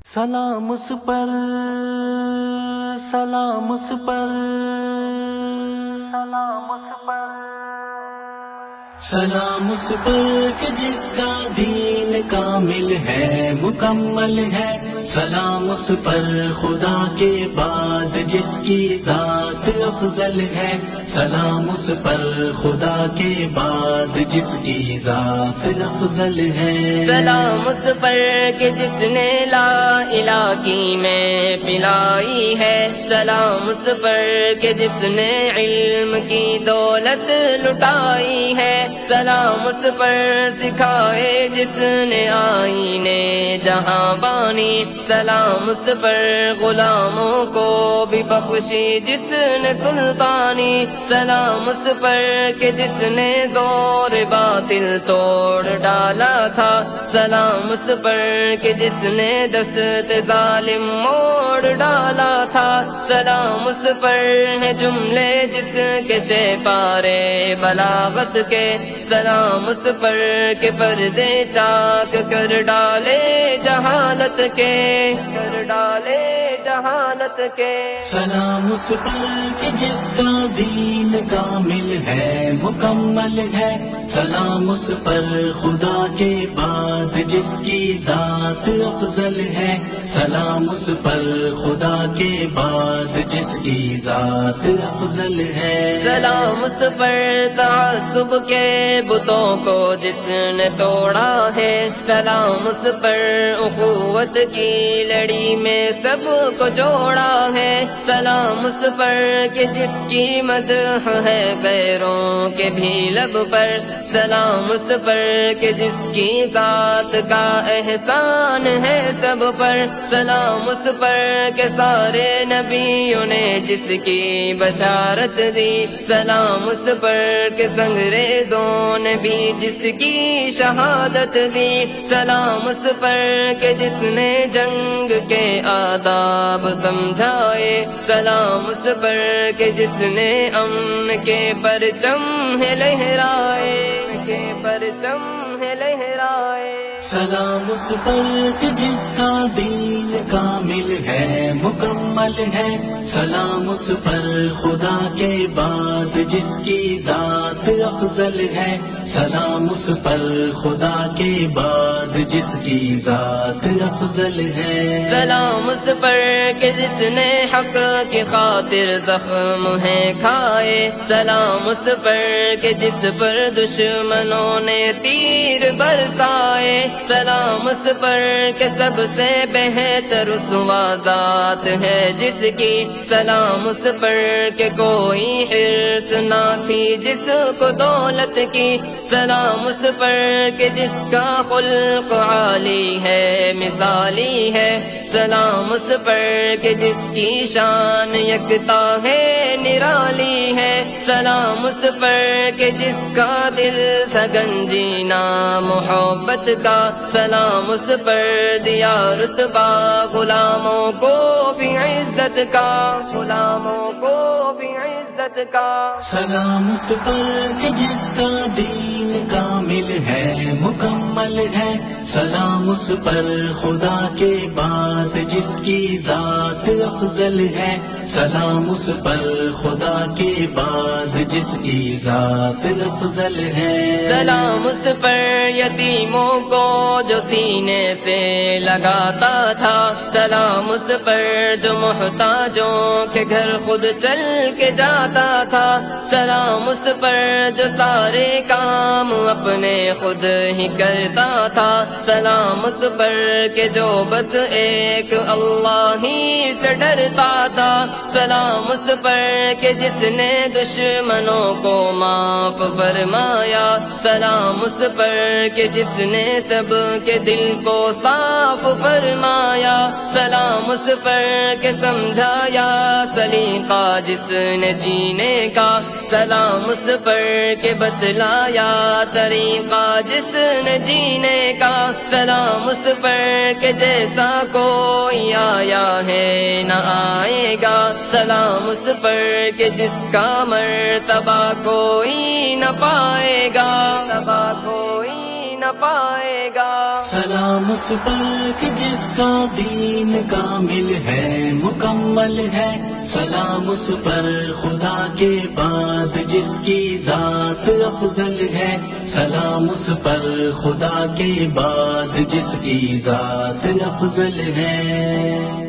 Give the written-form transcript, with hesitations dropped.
سلام اس پر، سلام اس پر، سلام اس پر، سلام اس پر کہ جس کا دین کامل ہے مکمل ہے، سلام اس پر خدا کے بعد جس کی ذات افضل ہے، سلام اس پر خدا کے بعد جس کی ذات افضل ہے، سلام اس پر کہ جس نے لا الہ کی میں پلائی ہے، سلام اس پر کہ جس نے علم کی دولت لٹائی ہے، سلام اس پر سکھائے جس نے آئینے جہاں بانی، سلام اس پر غلاموں کو بھی بخشی جس نے سلطانی، سلام اس پر کہ جس نے زور باطل توڑ ڈالا تھا، سلام اس پر کہ جس نے دست ظالم موڑ ڈالا تھا، سلام اس پر ہے جملے جس کے پارے بلاغت کے، سلام اس پر کہ پردے چاک کر ڈالے جہالت کے، کر ڈالے جہالت کے، سلام اس پر کہ جس کا دین کامل ہے مکمل ہے، سلام اس پر خدا کے بعد جس کی ذات افضل ہے، سلام اس پر خدا کے بعد جس کی ذات افضل ہے، سلام اس پر تعصب کے بتوں کو جس نے توڑا ہے، سلام اس پر اخوت کی لڑی میں سب کو جوڑا ہے، سلام اس پر کہ جس کی مدح ہے غیروں کے بھی لب پر، سلام اس پر کہ جس کی ذات کا احسان ہے سب پر، سلام اس پر کہ سارے نبیوں نے جس کی بشارت دی، سلام اس پر کہ سنگریزوں نے بھی جس کی شہادت دی، سلام اس پر کہ جس نے جنگ کے آداب سمجھائے، سلام اس پر کہ جس نے امن کے پرچم لہرائے، کے پرچم لہرائے، سلام اس پر کہ جس کا دین کامل ہے مکمل ہے، سلام اس پر خدا کے بعد جس کی ذات افضل ہے، سلام اس پر خدا کے بعد جس کی ذات افضل ہے، سلام اس پر کہ جس نے حق کی خاطر زخم ہے کھائے، سلام اس پر کہ جس پر دشمنوں نے تیر برسائے، سلام اس پر کہ سب سے بہتر رسوا ذات ہے جس کی، سلام اس پر کہ کوئی حرص نہ تھی جس کو دولت کی، سلام اس پر کہ جس کا خلق عالی ہے مثالی ہے، سلام اس پر کہ جس کی شان یکتا ہے نرالی ہے، سلام اس پر کہ جس کا دل سگنجینا محبت کا، سلام اس پر دیا رتبہ غلاموں کو بھی عزت کا، غلاموں کو بھی عزت کا، سلام اس پر کہ جس کا دین کامل ہے مکمل ہے، سلام اس پر خدا کے بعد جس کی ذات افضل ہے، سلام اس پر خدا کے بعد جس کی ذات افضل ہے، سلام اس پر یتیموں کو جو سینے سے لگاتا تھا، سلام اس پر جو محتاجوں کے گھر خود چل کے جاتا تھا، سلام اس پر جو سارے کام اپنے خود ہی کرتا تھا، سلام اس پر کہ جو بس ایک اللہ ہی سے ڈرتا تھا، سلام اس پر کہ جس نے دشمنوں کو معاف فرمایا، سلام اس پر کہ جس نے سب کے دل کو صاف فرمایا، سلام اس پر کہ سمجھایا سلیقہ جس نے جینے کا، سلام اس پر کہ بتلایا طریقہ جس نے جینے کا، سلام اس پر کہ جیسا کوئی آیا ہے نہ آئے گا، سلام اس پر کہ جس کا مرتبہ کوئی نہ پائے گا، مرتبہ کوئی نہ نہ پائے گا۔ سلام اس پر کہ جس کا دین کامل ہے مکمل ہے، سلام اس پر خدا کے بعد جس کی ذات افضل ہے، سلام اس پر خدا کے بعد جس کی ذات افضل ہے۔